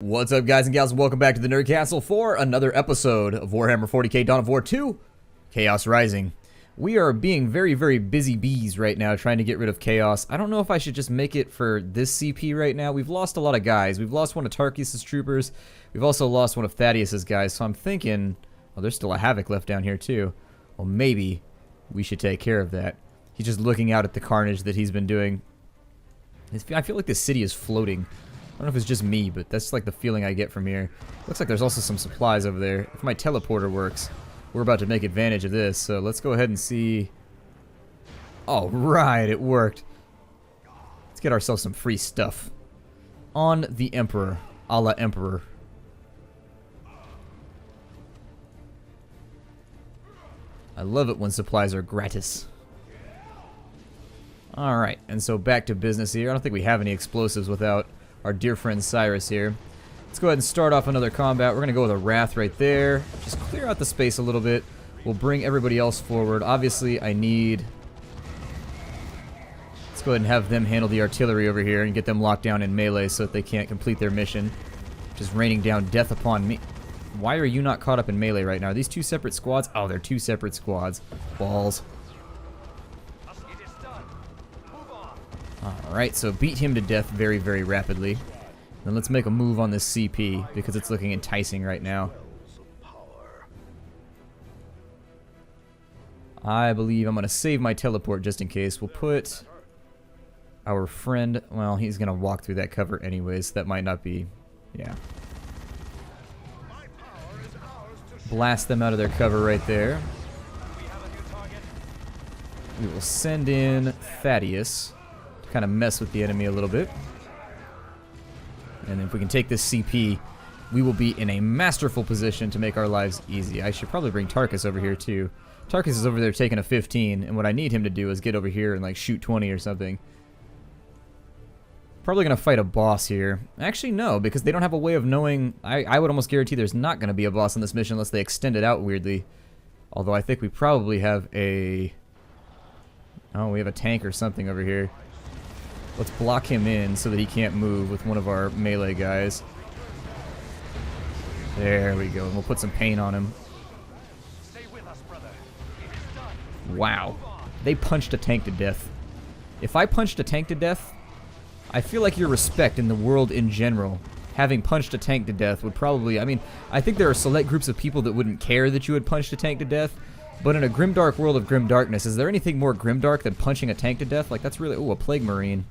What's up, guys and gals? Welcome back to the Nerd Castle for another episode of Warhammer 40k Dawn of War 2, Chaos Rising. We are being very, very busy bees right now trying to get rid of Chaos. I don't know if I should just make it for this CP right now. We've lost a lot of guys. We've lost one of Tarkus' troopers. We've also lost one of Thaddeus' guys, so I'm thinking... Oh, there's still a Havoc left down here, too. Well, maybe we should take care of that. He's just looking out at the carnage that he's been doing. I feel like this city is floating. I don't know if it's just me, but that's like the feeling I get from here. Looks like there's also some supplies over there. If my teleporter works, we're about to make advantage of this. So let's go ahead and see. All right, it worked. Let's get ourselves some free stuff. On the Emperor, a la Emperor. I love it when supplies are gratis. Alright, and so back to business here. I don't think we have any explosives without our dear friend Cyrus here. Let's go ahead and start off another combat. We're going to go with a Wrath right there. Just clear out the space a little bit. We'll bring everybody else forward. Obviously, I need... Let's go ahead and have them handle the artillery over here and get them locked down in melee so that they can't complete their mission. Just raining down death upon me. Why are you not caught up in melee right now? Are these two separate squads? Oh, they're two separate squads. Balls. Alright, so beat him to death very, very rapidly. Then let's make a move on this CP, because it's looking enticing right now. I believe I'm going to save my teleport just in case. We'll put our friend... Well, he's going to walk through that cover anyways. That might not be... Yeah. Blast them out of their cover right there. We will send in Thaddeus. Kind of mess with the enemy a little bit. And if we can take this CP, we will be in a masterful position to make our lives easy. I should probably bring Tarkus over here too. Tarkus is over there taking a 15, and what I need him to do is get over here and like shoot 20 or something. Probably going to fight a boss here. Actually, no, because they don't have a way of knowing... I would almost guarantee there's not going to be a boss on this mission unless they extend it out weirdly. Although I think we probably have a... Oh, we have a tank or something over here. Let's block him in so that he can't move with one of our melee guys. There we go. And we'll put some paint on him. Wow. They punched a tank to death. If I punched a tank to death, I feel like your respect in the world in general, having punched a tank to death would probably... I mean, I think there are select groups of people that wouldn't care that you had punched a tank to death. But in a grimdark world of grimdarkness, is there anything more grimdark than punching a tank to death? Like, that's really... Ooh, a Plague Marine.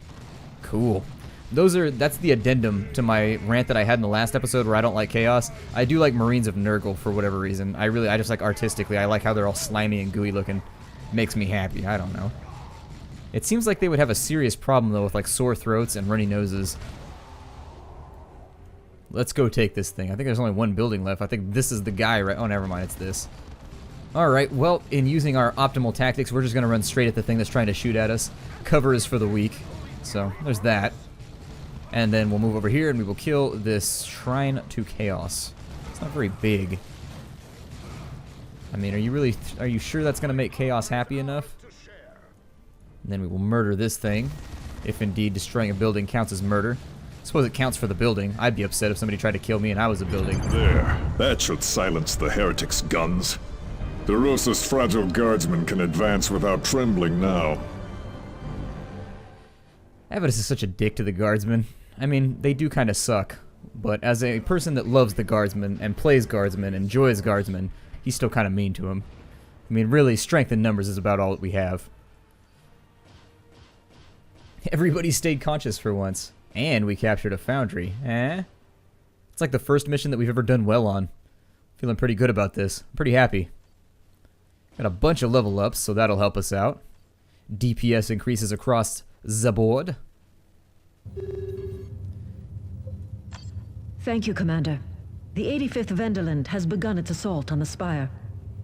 Cool. That's the addendum to my rant that I had in the last episode where I don't like Chaos. I do like Marines of Nurgle for whatever reason. I just like artistically. I like how they're all slimy and gooey looking. Makes me happy. I don't know. It seems like they would have a serious problem, though, with like sore throats and runny noses. Let's go take this thing. I think there's only one building left. I think this is the guy, right? Oh, never mind. It's this. Alright, well, in using our optimal tactics, we're just going to run straight at the thing that's trying to shoot at us. Cover is for the weak. So, there's that. And then we'll move over here and we will kill this Shrine to Chaos. It's not very big. I mean, are you sure that's going to make Chaos happy enough? And then we will murder this thing. If indeed destroying a building counts as murder. I suppose it counts for the building. I'd be upset if somebody tried to kill me and I was a building. There. That should silence the heretics' guns. Derosa's fragile guardsmen can advance without trembling now. Avidus is such a dick to the guardsmen. I mean, they do kind of suck. But as a person that loves the guardsmen and plays guardsmen, enjoys guardsmen, he's still kind of mean to him. I mean, really, strength in numbers is about all that we have. Everybody stayed conscious for once. And we captured a foundry. Eh? It's like the first mission that we've ever done well on. Feeling pretty good about this. I'm pretty happy. Got a bunch of level ups, so that'll help us out. DPS increases across the board. Thank you, Commander. The 85th Venderland has begun its assault on the spire.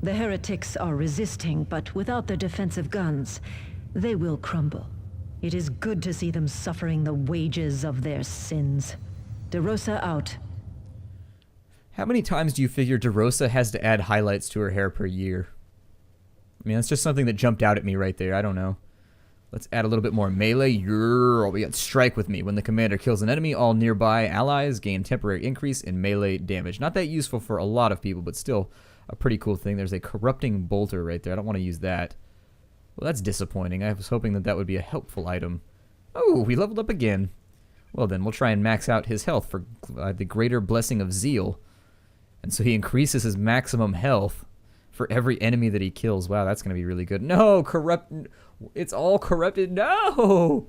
The heretics are resisting, but without their defensive guns, they will crumble. It is good to see them suffering the wages of their sins. DeRosa out. How many times do you figure DeRosa has to add highlights to her hair per year? I mean, that's just something that jumped out at me right there. I don't know. Let's add a little bit more melee. We got strike with me. When the commander kills an enemy, all nearby allies gain temporary increase in melee damage. Not that useful for a lot of people, but still a pretty cool thing. There's a corrupting bolter right there. I don't want to use that. Well, that's disappointing. I was hoping that that would be a helpful item. Oh, we leveled up again. Well then, we'll try and max out his health for the greater blessing of zeal. And so he increases his maximum health for every enemy that he kills. Wow, that's going to be really good. No, it's all corrupted. No!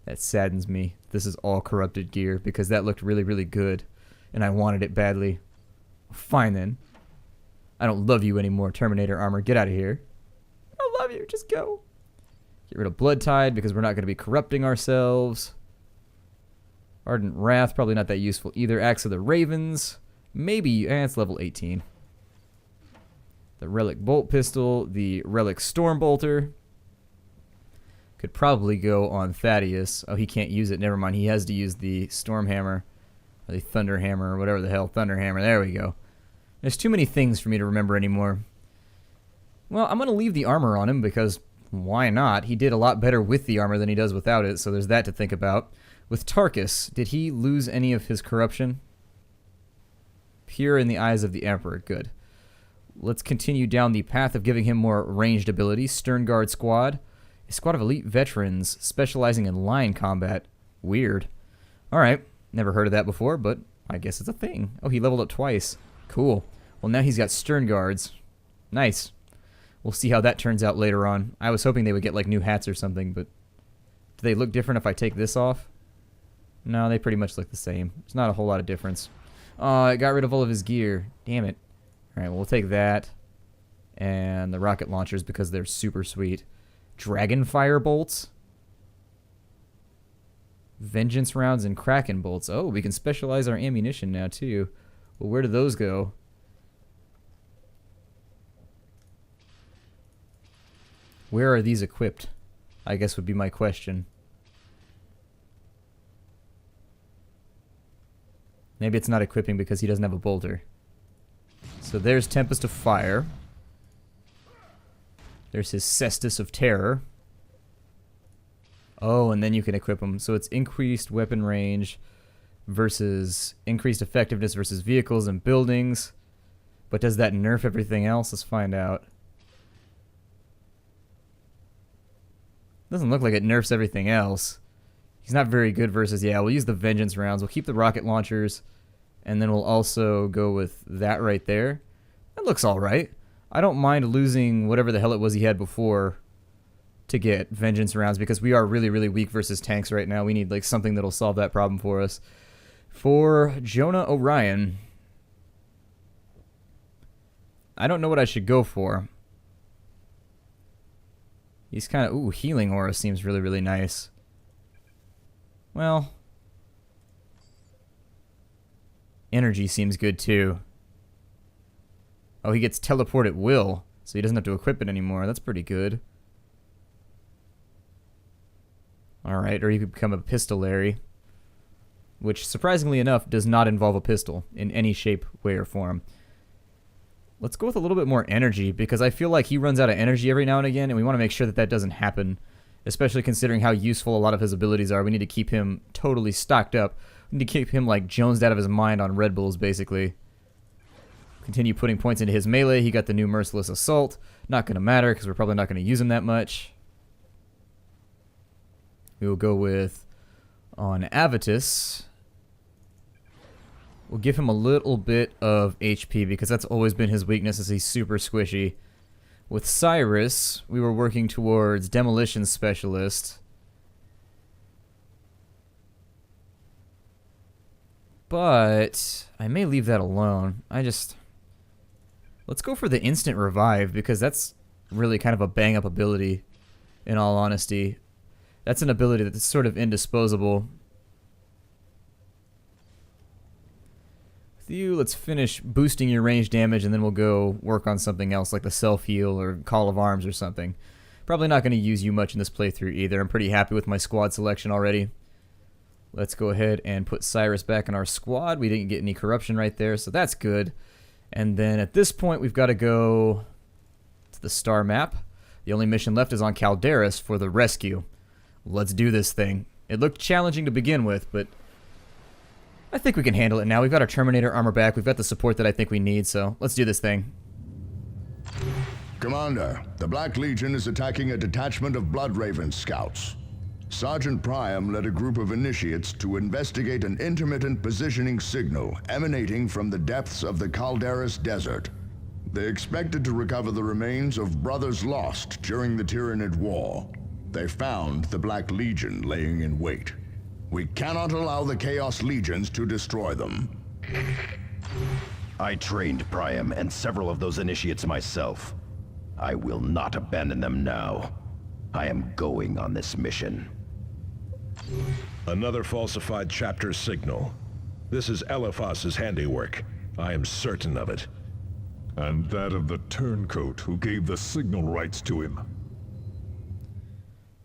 That saddens me. This is all corrupted gear because that looked really, really good. And I wanted it badly. Fine then. I don't love you anymore, Terminator armor. Get out of here. I don't love you. Just go. Get rid of Blood Tide because we're not going to be corrupting ourselves. Ardent Wrath, probably not that useful either. Axe of the Ravens. Maybe, it's level 18. The Relic Bolt Pistol. The Relic Storm Bolter. Could probably go on Thaddeus. Oh, he can't use it. Never mind. He has to use the Storm Hammer. Or the Thunder Hammer, or whatever the hell. Thunder Hammer. There we go. There's too many things for me to remember anymore. Well, I'm going to leave the armor on him because why not? He did a lot better with the armor than he does without it, so there's that to think about. With Tarkus, did he lose any of his corruption? Pure in the eyes of the Emperor. Good. Let's continue down the path of giving him more ranged abilities. Stern Guard Squad. A squad of elite veterans specializing in line combat. Weird. Alright. Never heard of that before, but I guess it's a thing. Oh, he leveled up twice. Cool. Well, now he's got Stern Guards. Nice. We'll see how that turns out later on. I was hoping they would get like new hats or something, but do they look different if I take this off? No, they pretty much look the same. There's not a whole lot of difference. Oh, it got rid of all of his gear. Damn it. Alright, well, we'll take that. And the rocket launchers because they're super sweet. Dragonfire bolts. Vengeance rounds and Kraken bolts. Oh, we can specialize our ammunition now, too. Well, where do those go? Where are these equipped? I guess would be my question. Maybe it's not equipping because he doesn't have a bolter. So there's Tempest of Fire. There's his Cestus of Terror. Oh, and then you can equip him. So it's increased weapon range versus increased effectiveness versus vehicles and buildings. But does that nerf everything else? Let's find out. Doesn't look like it nerfs everything else. He's not very good versus, yeah, we'll use the Vengeance rounds. We'll keep the rocket launchers, and then we'll also go with that right there. That looks alright. I don't mind losing whatever the hell it was he had before to get Vengeance rounds, because we are really, really weak versus tanks right now. We need like something that'll solve that problem for us. For Jonah Orion, I don't know what I should go for. He's kind of, ooh, Healing Aura seems really, really nice. Well, Energy seems good too. Oh, he gets Teleport at will, so he doesn't have to equip it anymore. That's pretty good. Alright, or you could become a Pistolary, which, surprisingly enough, does not involve a pistol in any shape, way, or form. Let's go with a little bit more energy, because I feel like he runs out of energy every now and again, and we want to make sure that that doesn't happen, especially considering how useful a lot of his abilities are. We need to keep him totally stocked up. We need to keep him, like, jonesed out of his mind on Red Bulls, basically. Continue putting points into his melee. He got the new Merciless Assault. Not going to matter, because we're probably not going to use him that much. We will go with, on Avitus, we'll give him a little bit of HP, because that's always been his weakness, is he's super squishy. With Cyrus, we were working towards Demolition Specialist. But I may leave that alone. Let's go for the Instant Revive, because that's really kind of a bang-up ability, in all honesty. That's an ability that's sort of indisposable. With you, let's finish boosting your range damage, and then we'll go work on something else, like the Self-Heal or Call of Arms or something. Probably not going to use you much in this playthrough either. I'm pretty happy with my squad selection already. Let's go ahead and put Cyrus back in our squad. We didn't get any corruption right there, so that's good. And then at this point, we've got to go the star map. The only mission left is on Calderis for the rescue. Let's do this thing. It looked challenging to begin with, but I think we can handle it now. We've got our Terminator armor back. We've got the support that I think we need, so let's do this thing. Commander, the Black Legion is attacking a detachment of Blood Raven scouts. Sergeant Priam led a group of initiates to investigate an intermittent positioning signal emanating from the depths of the Calderis Desert. They expected to recover the remains of brothers lost during the Tyranid War. They found the Black Legion laying in wait. We cannot allow the Chaos Legions to destroy them. I trained Priam and several of those initiates myself. I will not abandon them now. I am going on this mission. Another falsified chapter signal. This is Eliphas's handiwork. I am certain of it. And that of the turncoat who gave the signal rights to him.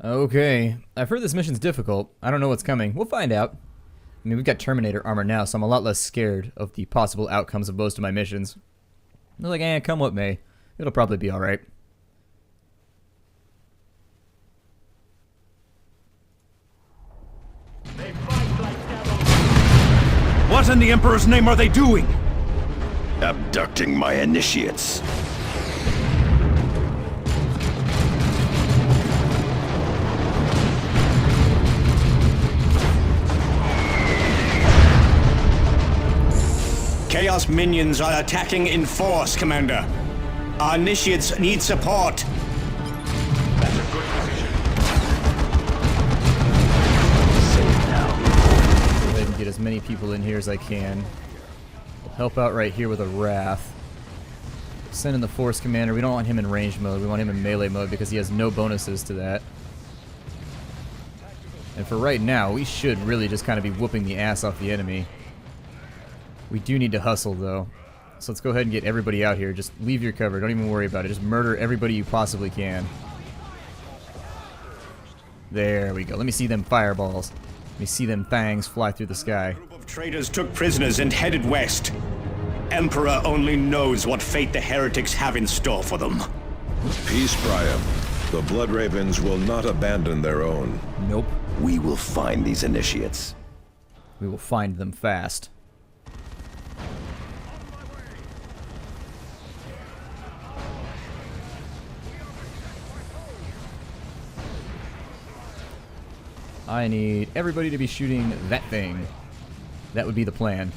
Okay, I've heard this mission's difficult. I don't know what's coming. We'll find out. I mean, we've got Terminator armor now, so I'm a lot less scared of the possible outcomes of most of my missions. They're like, come what may. It'll probably be alright. What in the Emperor's name are they doing? Abducting my initiates. Chaos minions are attacking in force, Commander. Our initiates need support. That's a good position. Go ahead and get as many people in here as I can. We'll help out right here with a Wrath. Send in the Force Commander. We don't want him in range mode. We want him in melee mode because he has no bonuses to that. And for right now, we should really just kind of be whooping the ass off the enemy. We do need to hustle, though. So let's go ahead and get everybody out here. Just leave your cover. Don't even worry about it. Just murder everybody you possibly can. There we go. Let me see them fireballs. Let me see them fangs fly through the sky. A group of traitors took prisoners and headed west. Emperor only knows what fate the heretics have in store for them. Peace, Priam. The Blood Ravens will not abandon their own. Nope. We will find these initiates. We will find them fast. I need everybody to be shooting that thing. That would be the plan.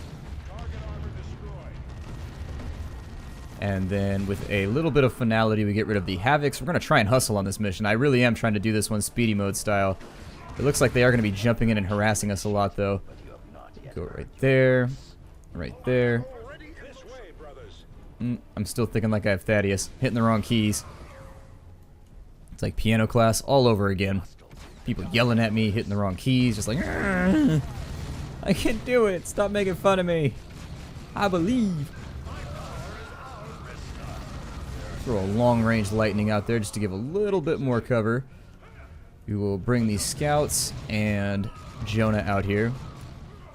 And then with a little bit of finality, we get rid of the Havocs. We're going to try and hustle on this mission. I really am trying to do this one speedy mode style. It looks like they are going to be jumping in and harassing us a lot, though. Go right there. Right there. I'm still thinking like I have Thaddeus. Hitting the wrong keys. It's like piano class all over again. People yelling at me, hitting the wrong keys, just like, I can't do it. Stop making fun of me. I believe. Throw a long-range lightning out there just to give a little bit more cover. We will bring these scouts and Jonah out here.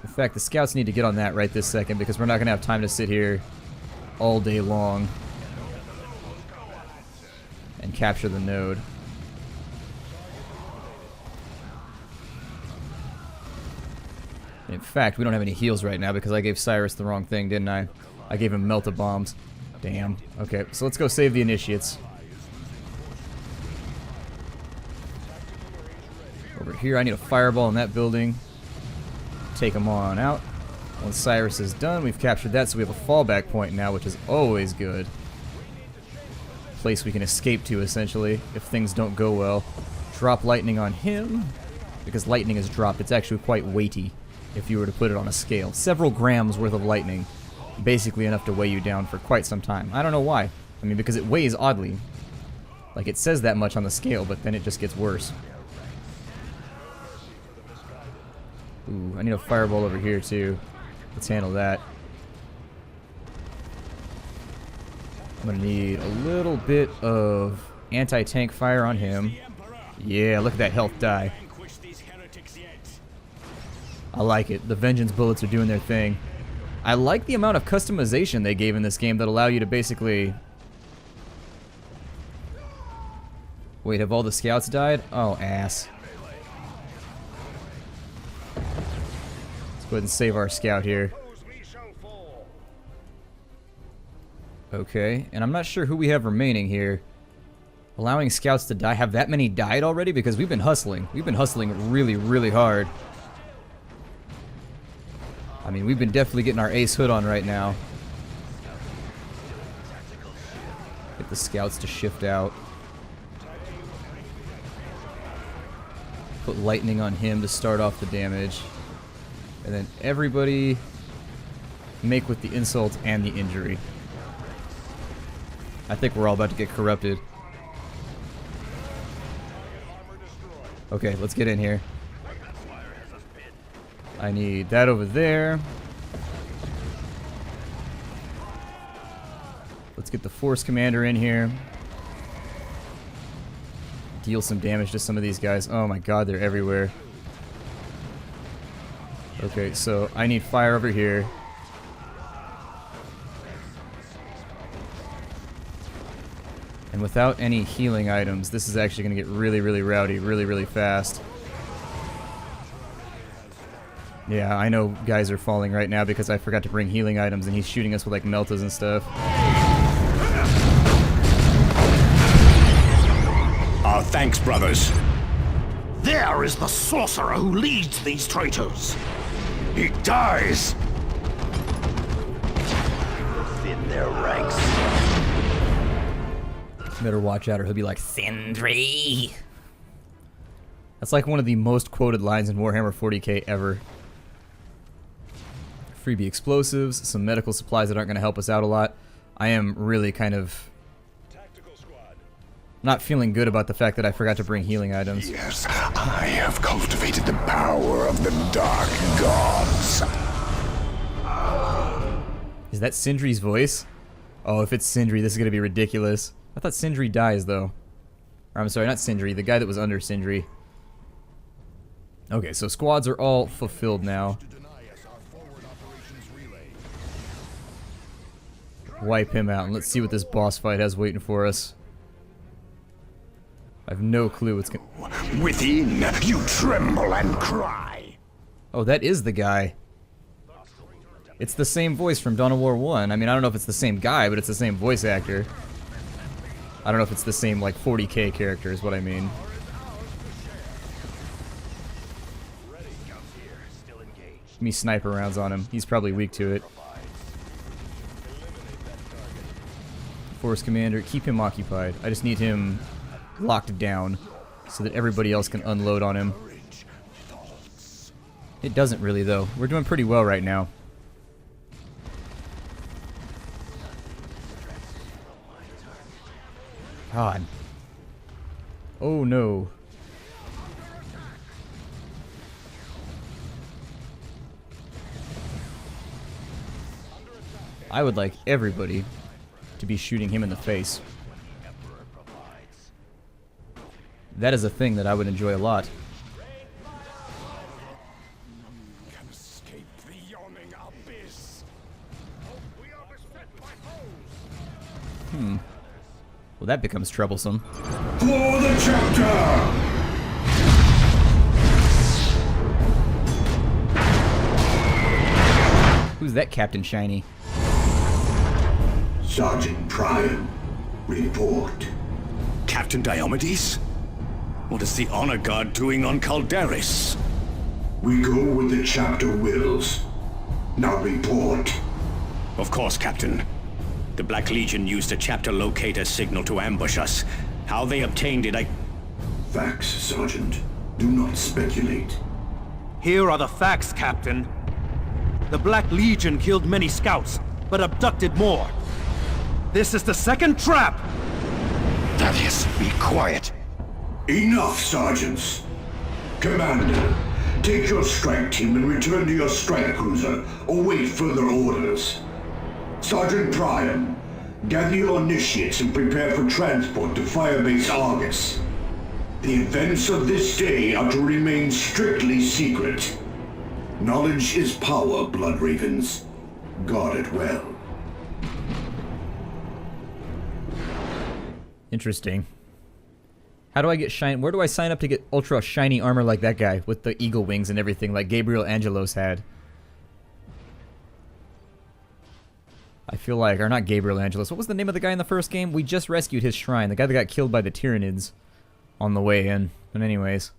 In fact, the scouts need to get on that right this second because we're not going to have time to sit here all day long and capture the node. In fact, we don't have any heals right now because I gave Cyrus the wrong thing, didn't I? I gave him melt-a-bombs. Damn. Okay, so let's go save the initiates. Over here, I need a fireball in that building. Take them on out. Once Cyrus is done, we've captured that, so we have a fallback point now, which is always good. Place we can escape to, essentially, if things don't go well. Drop lightning on him, because lightning is dropped. It's actually quite weighty, if you were to put it on a scale. Several grams worth of lightning. Basically enough to weigh you down for quite some time. I don't know why. I mean, because it weighs oddly. Like, it says that much on the scale, but then it just gets worse. Ooh, I need a fireball over here, too. Let's handle that. I'm gonna need a little bit of anti-tank fire on him. Yeah, look at that health die. I like it. The vengeance bullets are doing their thing. I like the amount of customization they gave in this game that allow you to basically Wait, have all the scouts died? Oh, ass. Let's go ahead and save our scout here. Okay, and I'm not sure who we have remaining here. Allowing scouts to die. Have that many died already? Because we've been hustling. We've been hustling really, really hard. I mean, we've been definitely getting our ace hood on right now. Get the scouts to shift out. Put lightning on him to start off the damage. And then everybody make with the insult and the injury. I think we're all about to get corrupted. Okay, let's get in here. I need that over there. Let's get the Force Commander in here. Deal some damage to some of these guys. Oh my god, they're everywhere. Okay, so I need fire over here. And without any healing items, this is actually going to get really, really rowdy, really, really fast. Yeah, I know guys are falling right now because I forgot to bring healing items and he's shooting us with like meltas and stuff. Our thanks, brothers. There is the sorcerer who leads these traitors. He dies within their ranks. Better watch out or he'll be like, Sindri! That's like one of the most quoted lines in Warhammer 40k ever. Freebie explosives, some medical supplies that aren't going to help us out a lot. I am really kind of not feeling good about the fact that I forgot to bring healing items. Yes, I have cultivated the power of the dark gods. Is that Sindri's voice? Oh, if it's Sindri, this is going to be ridiculous. I thought Sindri dies, though. Or, I'm sorry, not Sindri, the guy that was under Sindri. Okay, so squads are all fulfilled now. Wipe him out, and let's see what this boss fight has waiting for us. I have no clue what's going. Within, you tremble and cry. Oh, that is the guy. It's the same voice from Dawn of War 1. I mean, I don't know if it's the same guy, but it's the same voice actor. I don't know if it's the same, like, 40k character is what I mean. Give me sniper rounds on him. He's probably weak to it. Force Commander, keep him occupied. I just need him locked down so that everybody else can unload on him. It doesn't really, though. We're doing pretty well right now. God. Oh no. I would like everybody to be shooting him in the face. That is a thing that I would enjoy a lot. Well, that becomes troublesome. For the chapter! Who's that Captain Shiny? Sergeant Priam, report. Captain Diomedes? What is the honor guard doing on Calderis? We go where the chapter wills. Now report. Of course, Captain. The Black Legion used a chapter locator signal to ambush us. How they obtained it, Facts, Sergeant. Do not speculate. Here are the facts, Captain. The Black Legion killed many scouts, but abducted more. This is the second trap! That is, be quiet. Enough, Sergeants. Commander, take your strike team and return to your strike cruiser, or wait further orders. Sergeant Priam, gather your initiates and prepare for transport to Firebase Argus. The events of this day are to remain strictly secret. Knowledge is power, Blood Ravens. Guard it well. Interesting. How do I get shine? Where do I sign up to get ultra shiny armor like that guy with the eagle wings and everything like Gabriel Angelos had? I feel like, or not Gabriel Angelos. What was the name of the guy in the first game? We just rescued his shrine. The guy that got killed by the Tyranids on the way in. But anyways,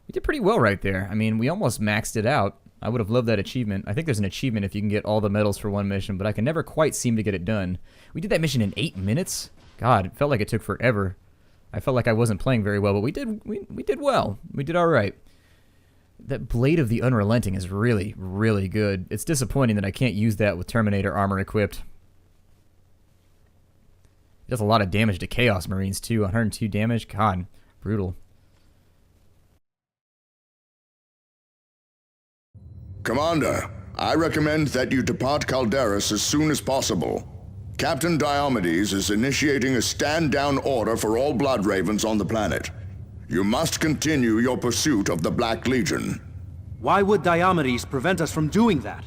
we did pretty well right there. I mean, we almost maxed it out. I would have loved that achievement. I think there's an achievement if you can get all the medals for one mission, but I can never quite seem to get it done. We did that mission in 8 minutes? God, it felt like it took forever. I felt like I wasn't playing very well, but we did well. We did all right. That Blade of the Unrelenting is really, really good. It's disappointing that I can't use that with Terminator armor equipped. It does a lot of damage to Chaos Marines too. 102 damage. God, brutal. Commander, I recommend that you depart Calderis as soon as possible. Captain Diomedes is initiating a stand-down order for all Blood Ravens on the planet. You must continue your pursuit of the Black Legion. Why would Diomedes prevent us from doing that?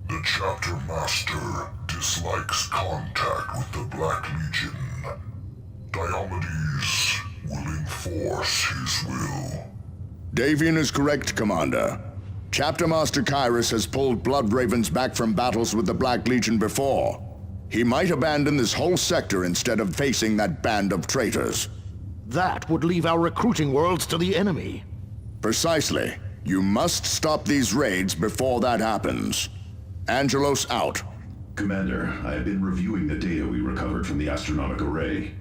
The Chapter Master dislikes contact with the Black Legion. Diomedes will enforce his will. Davian is correct, Commander. Chapter Master Kyrus has pulled Blood Ravens back from battles with the Black Legion before. He might abandon this whole sector instead of facing that band of traitors. That would leave our recruiting worlds to the enemy. Precisely. You must stop these raids before that happens. Angelos out. Commander, I have been reviewing the data we recovered from the astronomic array.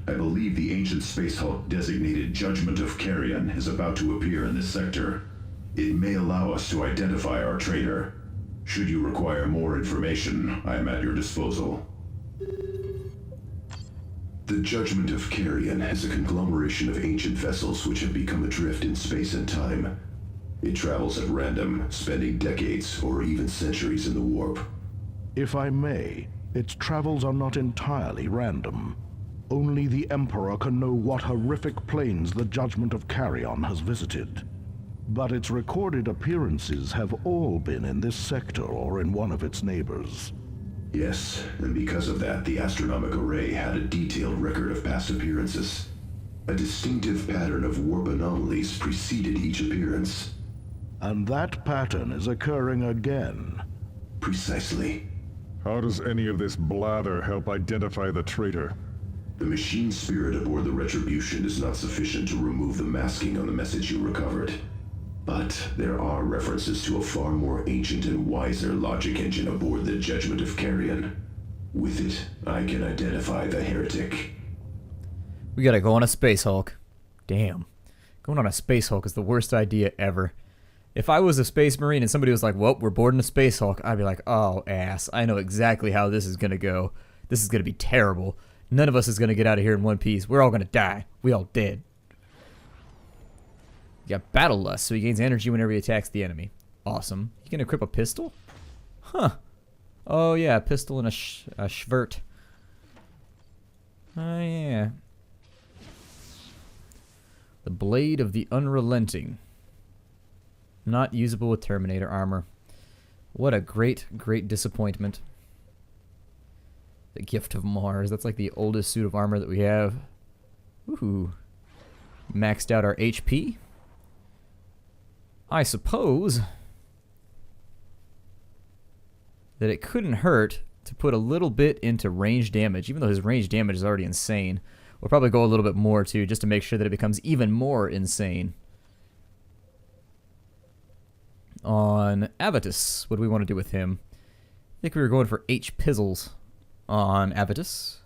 I believe the ancient space hulk designated Judgment of Carrion is about to appear in this sector. It may allow us to identify our traitor. Should you require more information, I am at your disposal. The Judgment of Carrion is a conglomeration of ancient vessels which have become adrift in space and time. It travels at random, spending decades or even centuries in the warp. If I may, its travels are not entirely random. Only the Emperor can know what horrific planes the Judgment of Carrion has visited. But its recorded appearances have all been in this sector or in one of its neighbors. Yes, and because of that, the astronomic array had a detailed record of past appearances. A distinctive pattern of warp anomalies preceded each appearance. And that pattern is occurring again. Precisely. How does any of this blather help identify the traitor? The machine spirit aboard the Retribution is not sufficient to remove the masking on the message you recovered. But there are references to a far more ancient and wiser logic engine aboard the Judgment of Carrion. With it, I can identify the heretic. We gotta go on a Space Hulk. Damn. Going on a Space Hulk is the worst idea ever. If I was a Space Marine and somebody was like, well, we're boarding a Space Hulk, I'd be like, oh, ass. I know exactly how this is gonna go. This is gonna be terrible. None of us is gonna get out of here in one piece. We're all gonna die. We all dead. You got Battle Lust, so he gains energy whenever he attacks the enemy. Awesome. You can equip a pistol? Huh. Oh, yeah, a pistol and a schvert. Oh, yeah. The Blade of the Unrelenting. Not usable with Terminator armor. What a great, great disappointment. The Gift of Mars. That's like the oldest suit of armor that we have. Woohoo. Maxed out our HP. I suppose that it couldn't hurt to put a little bit into range damage, even though his range damage is already insane. We'll probably go a little bit more too, just to make sure that it becomes even more insane. On Avitus, what do we want to do with him? I think we were going for H pizzles on Avitus.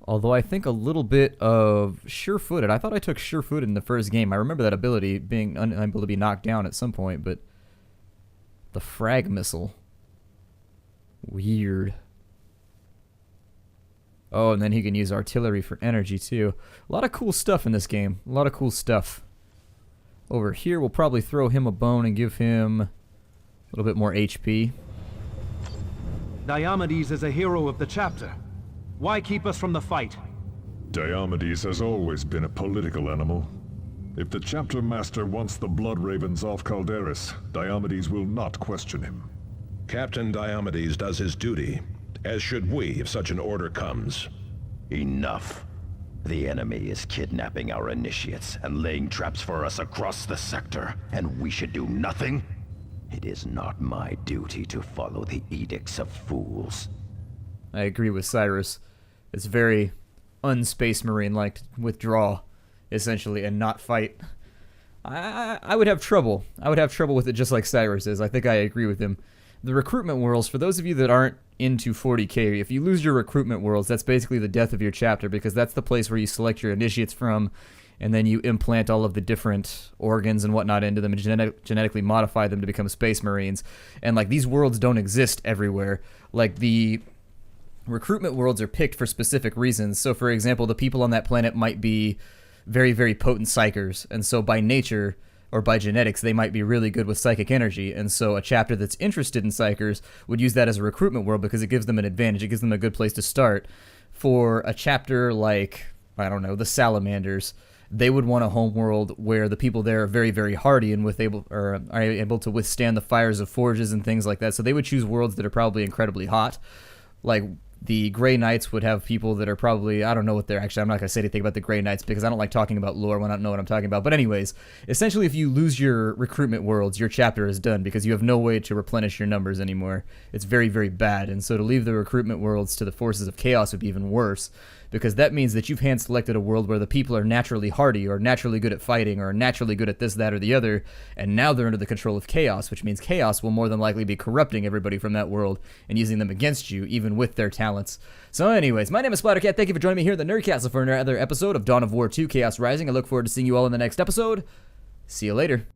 Although I think a little bit of sure-footed. I thought I took sure-footed in the first game. I remember that ability being unable to be knocked down at some point, but the frag missile. Weird. Oh, and then he can use artillery for energy too. A lot of cool stuff in this game. A lot of cool stuff. Over here, we'll probably throw him a bone and give him a little bit more HP. Diomedes is a hero of the chapter. Why keep us from the fight? Diomedes has always been a political animal. If the Chapter Master wants the Blood Ravens off Calderis, Diomedes will not question him. Captain Diomedes does his duty, as should we if such an order comes. Enough. The enemy is kidnapping our initiates and laying traps for us across the sector, and we should do nothing? It is not my duty to follow the edicts of fools. I agree with Cyrus. It's very un-Space Marine-like to withdraw, essentially, and not fight. I would have trouble. I would have trouble with it just like Cyrus is. I think I agree with him. The recruitment worlds, for those of you that aren't into 40k, if you lose your recruitment worlds, that's basically the death of your chapter, because that's the place where you select your initiates from, and then you implant all of the different organs and whatnot into them and genetically modify them to become Space Marines. And like, these worlds don't exist everywhere. Like, the recruitment worlds are picked for specific reasons. So for example, the people on that planet might be very, very potent psychers, and so by nature or by genetics they might be really good with psychic energy, and so a chapter that's interested in psychers would use that as a recruitment world because it gives them an advantage. It gives them a good place to start. For a chapter like, I don't know, the Salamanders, they would want a home world where the people there are very, very hardy and are able to withstand the fires of forges and things like that. So they would choose worlds that are probably incredibly hot. Like, the Grey Knights would have people that are probably, I don't know what they're actually, I'm not going to say anything about the Grey Knights because I don't like talking about lore when I don't know what I'm talking about. But anyways, essentially if you lose your recruitment worlds, your chapter is done because you have no way to replenish your numbers anymore. It's very, very bad. And so to leave the recruitment worlds to the forces of chaos would be even worse, because that means that you've hand-selected a world where the people are naturally hardy or naturally good at fighting or naturally good at this, that, or the other, and now they're under the control of chaos, which means chaos will more than likely be corrupting everybody from that world and using them against you, even with their talents. So anyways, my name is Splattercat. Thank you for joining me here at the Nerd Castle for another episode of Dawn of War 2 Chaos Rising. I look forward to seeing you all in the next episode. See you later.